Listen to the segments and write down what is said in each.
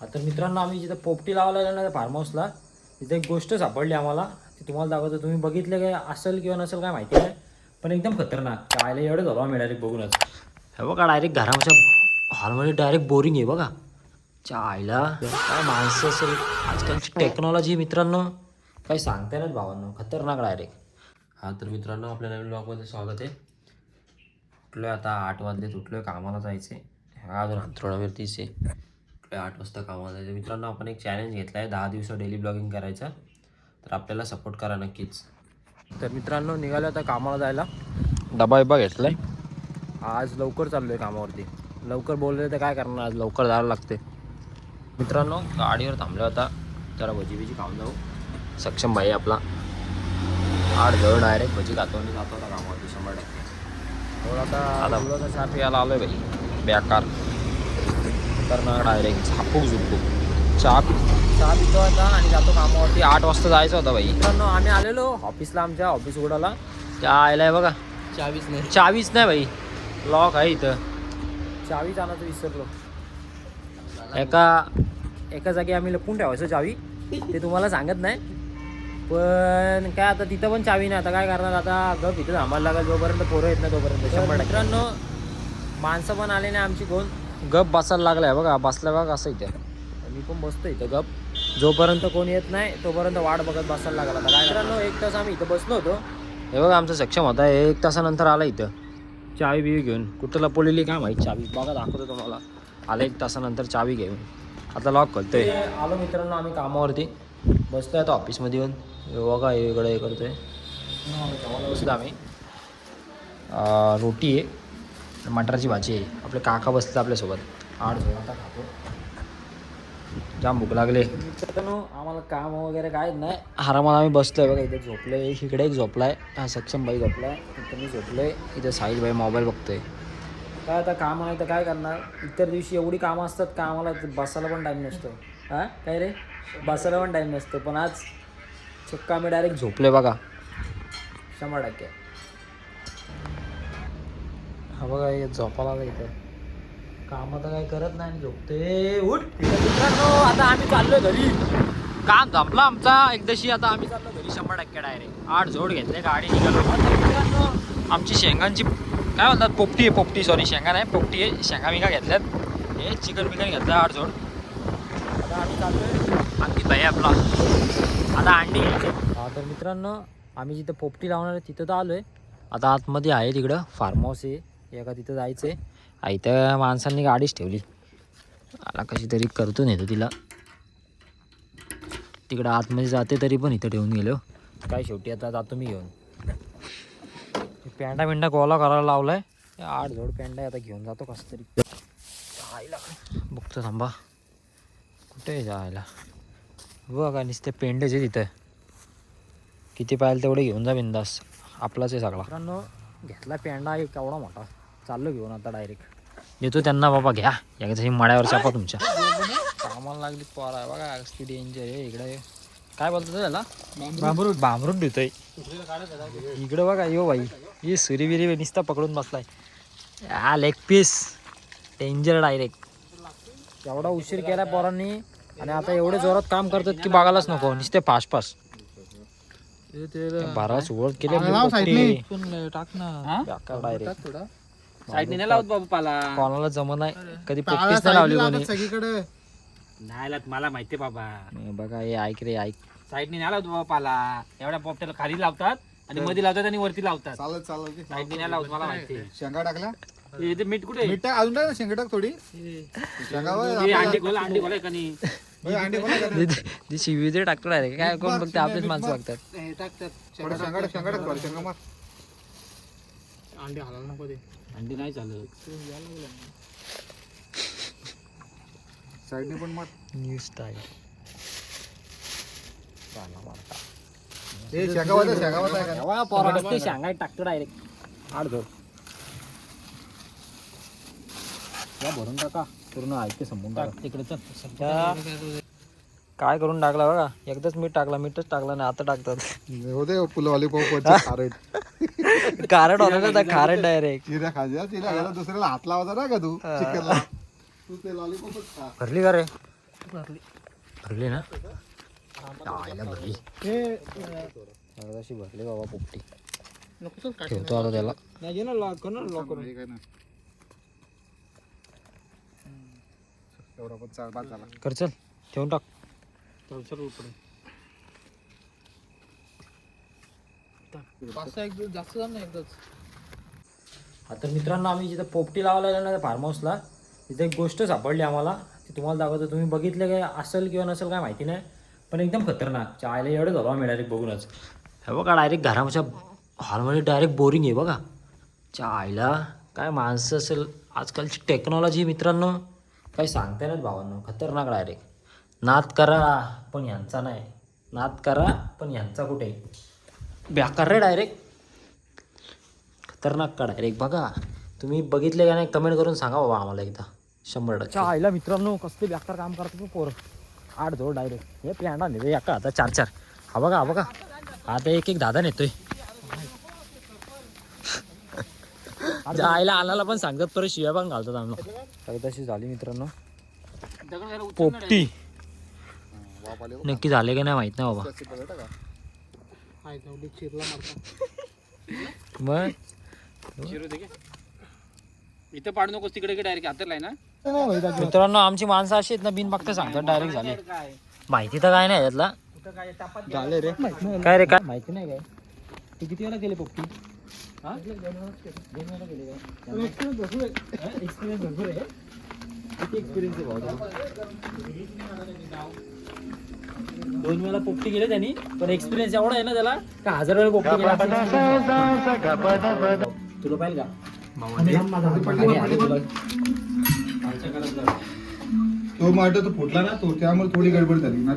आता मित्रांनो आम्ही जिथं पोपटी लावायला ना फार्म हाऊसला तिथे एक गोष्ट सापडली आम्हाला ती तुम्हाला दाखवतो. तुम्ही बघितलं काय असेल किंवा नसेल काय माहिती नाही, पण एकदम खतरनाक चायला एवढं झालं मी डायरेक्ट बघूनच. हे बघा डायरेक्ट घराच्या हॉलमध्ये डायरेक्ट बोरिंग आहे बघा. चायला काय माणसं असेल आजकालची टेक्नॉलॉजी मित्रांनो काही सांगता नाहीत भावांनो, खतरनाक डायरेक्ट. हा तर मित्रांनो आपल्या नवीन ब्लॉगमध्ये स्वागत आहे. उठलोय आता 8 वाजले, उठलोय कामाला जायचे. हा अजून अंथरुणावरतीच आहे. 8 वाजता कामाला जायचं. मित्रांनो आपण एक चॅलेंज घेतला आहे 10 दिवस डेली ब्लॉगिंग करायचा, तर आपल्याला सपोर्ट करा नक्कीच. तर मित्रांनो निघालो आता कामाला जायला. डबा घेतला आहे. आज लवकर चाललो आहे कामावरती. लवकर बोलले तर काय करणार, आज लवकर जायला लागते. मित्रांनो गाडीवर थांबलो आता, जरा भजी खाऊन जाऊ. सक्षम भाई आपला 8 जवळ डायरेक्ट भजी खातो आणि जातो आता कामावरती 100%. आता मुलाचा चहा प्यायला आलो आहे भाई बेकार खतरनाक डायरेक्ट झापूक झुपूक चहा पितो आता आणि जातो कामावरती. 8 वाजता जायचं होतं भाई. मित्रांनो आम्ही आलेलो ऑफिसला, आमच्या ऑफिस उडाला त्या आयलाय बघा. चावीच नाही भाई, लॉक आहे इथं. चावीच आणायचं विसरलो. एका जागी आम्ही लपून ठेवायचं चावी, ते तुम्हाला सांगत नाही. पण काय आता तिथं पण चावी नाही. आता काय करणार, आता गप इथं थांबायला लागेल जोपर्यंत पोरं येत नाही तोपर्यंत. 100%. मित्रांनो माणसं पण आले नाही आमची, कोण गप बसायला लागलाय बघा. बसल्या बघा असं इथं, मी पण बसतो इथं गप. जोपर्यंत कोण येत नाही तोपर्यंत वाट बघत बसायला लागला. आता काय मित्रांनो 1 तास आम्ही इथं बसलो होतो. हे बघा आमचं सक्षम होता 1 तासानंतर आला इथं चावी बिवी घेऊन. कुठं लपवलेली काय माहीत चावी, बघा दाखवतो तुम्हाला. आला 1 तासानंतर चावी घेऊन, आता लॉक करतोय. आलो मित्रांनो आम्ही कामावरती, बसतोय आता ऑफिसमध्ये येऊन. बघा इकडे हे करतोय बसलो आम्ही. रोटी आहे, मटारची भाजी आहे. आपले काका बसले आपल्यासोबत. 8 जण आता खातो. जाम भूक लागले मित्रांनो. आम्हाला काम वगैरे काय नाही, आरामात आम्ही बसलोय बघा. इथे झोपलोय, इकडे एक झोपलाय, हा सक्षम बाई झोपलाय, इथं मी झोपलोय, इथं साहिल बाई मोबाईल बघतोय. काय आता काम नाही तर काय करणार. इतर दिवशी एवढी कामं असतात का आम्हाला बसायला पण टाईम नसतो. हां काय रे, बसायला पण टाईम नसतो. पण आज चक्क आम्ही डायरेक्ट झोपलोय बघा 100%. हा बघा हे झोपायला इथं, काम आता काही करत नाही, झोपते. उठ मित्रांनो आता आम्ही चाललोय घरी. काम संपला आमचा एकदाशी. आता आम्ही चाललो घरी 100% डायरेक्ट. 8 जोड घेतले, गाडी निघालो. मित्रांनो आमची शेंगांची काय म्हणतात पोपटी सॉरी शेंगा नाही पोपटी आहे. शेंगा बिंगा घेतल्यात, हे चिकन घेतलं 8 जोड. आता आम्ही चाललोय आणखी भाई आपला आता अंडी घ्यायचे. हा तर मित्रांनो आम्ही जिथं पोपटी लावणार आहे तिथं तर आलो आहे. आता आतमध्ये आहे तिकडं फार्म हाऊस आहे एका, तिथं जायचं आहे. इथं माणसांनी गाडीच ठेवली. आता कशी तरी करतो नेतो तिला. तिकडं आतमध्ये जाते तरी पण इथं ठेवून गेलो काय. शेवटी आता जातो मी घेऊन. पेंडा गोला करायला लावलाय. 8 जोड पेंडा आता घेऊन जातो कसं तरी. आईला बघतो थांबा कुठे जायला. बघा नुसते पेंडेच आहे तिथं, किती पाहिजे तेवढे घेऊन जा बिंदास, आपलाच आहे सगळा. मित्रांनो घेतला पेंडा एक एवढा मोठा, चाललो घेऊन आता डायरेक्ट. देतो त्यांना बाबा घ्या याची मळ्यावर चापा तुमच्या. कामाला लागली पोरा आहे बघा किती डेंजर आहे. इकडे काय बोलतो त्याला, बांबरूट देतोय इकडे बघा. यो भाई ही सुरीबिरी निसता पकडून बसलाय. हा लेग पीस डेंजर डायरेक्ट. एवढा उशीर केला पोरांनी आणि आता एवढे जोरात काम करतात की बघायलाच नको. नुसते फास्ट बाराच वर केले डायरेक्ट. साईडने नाही लावत बाबा पाला, कोणाला जमत नाही. कधी पोपटीच नाही लावली कोणी सगळीकडे नाही लावत. मला माहिती बाबा, बघा हे ऐक रे ऐक. साईडने नाही लावत बाबा पाला. एवढ्या पोपट्याला खाली लावतात आणि मध्ये लावतात आणि वरती लावतात. चालत साईडने नाही लावत, मला माहिती. शेंगा टाकला, ते मीठ कुठे, मीठ टाक, अजून टाक ना, शेंगा टाक थोडी. अंडी खोला का नाही. शिवी टाकतो डायरेक्ट. काय कोण बघते, आपलेच माणसं बघतात. अंडी हलायला नको ते, अंडी नाही चालत. साईडने पण मार. न्यू स्टाईल शेंगा टाकतो डायरेक्ट. 8 जोड या भरून टाका पूर्ण. ऐकते संपून टाक तिकडे. चल काय करून टाकला बघा. एकदाच मीठ टाकला, मीठच टाकला नाही आता टाकतात. होते फुलवाली पाव खारट खारट होता ना, खारट डायरेक्ट. तिला खायला दुसऱ्याला हात लावायचा ना का तू चिकनला. तू ते लॉलीपॉपच खा. भरली का रे भरली ना आईला भरली अशी भरली बाबा पोपटी ठेवतो आता त्याला काय ना एवढा पण चाल बाद झाला. कर चल ठेवून टाक आता मित्रांनो आम्ही जिथं पोपटी लावायला गेलो ना त्या फार्म हाऊसला तिथे एक गोष्ट सापडली आम्हाला ती तुम्हाला दाखवतो. तुम्ही बघितलं काय असेल किंवा नसेल काय माहिती नाही पण एकदम खतरनाक चायला एवढं झालं आम्ही डायरेक्ट बघूनच. हे बघा डायरेक्ट घराच्या हॉलमध्ये डायरेक्ट बोरिंग आहे बघा. चायला काय माणसं असेल आजकालची टेक्नॉलॉजी मित्रांनो काही सांगता नाहीत भावांनो. खतरनाक डायरेक्ट. नाद करा पण यांचा नाही, नाद करा पण यांचा कुठे बेकार रे डायरेक्ट. खतरनाक का डायरेक्ट बघा. तुम्ही बघितले का नाही कमेंट करून सांगा बाबा आम्हाला एकदा 100%. आईला मित्रांनो कसले बेकार काम करतो पोर. 8 जोड डायरेक्ट हे प्लॅन्डा नेते एका आता 4-4. हा बघा हा बघा आता एक दादा नेतोय. आईला आणायला पण सांगतात परत शिव्या पण घालतात आम्हाला. तशी झाली मित्रांनो पोपटी. वाप आले नक्की झाले का नाही माहित नाही बाबा. कशी बघा का मग शिरू दे इथं पाडू नकोस तिकडे डायरेक्ट हातरलाय ना. मित्रांनो आमची माणसं अशी आहेत ना बिन बघता सांगतात डायरेक्ट झाले. काय माहिती तर काय नाही यातला काय तापात झाले रे काय रे काय माहिती नाही काय. तू किती वेळा केले पोपटी. एक्सपिरियन्स भरपूर आहे. किती एक्सपिरियन्स आहे भाऊ 2 वेळा पोपटी केले त्यांनी पण एक्सपिरियन्स एवढा आहे ना त्याला का 1000 वेळा पोपटी केला. तुला पाहिजे का तो माट तो फुटला ना तो त्यामुळे थोडी गडबड झाली ना.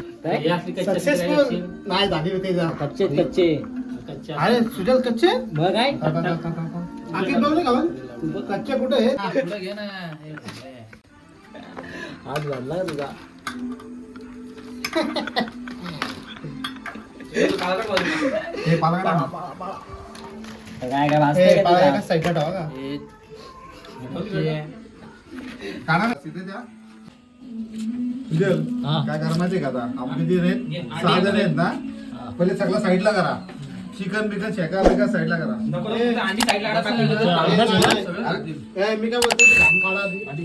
नाही झाली होती कच्चे कच्चे अरे सुजल कच्चे मग काय आखिर बघले का कच्चे कुठे आहे घे ना आज झाला तुझा. हे पाला काय काय वाजतंय का तुझा? साईडला ठेवा का काना तिथे त्या सुजल हा. काय करा माहितीये का आता आपले जे आहेत 6 जण आहेत ना पहिले सगळं साईडला करा. चिकन बिकन शेका बिका साईडला करा. अंडी साईडला अंदाज आहे ना? मी काय बोलतो घाण काढा आधी.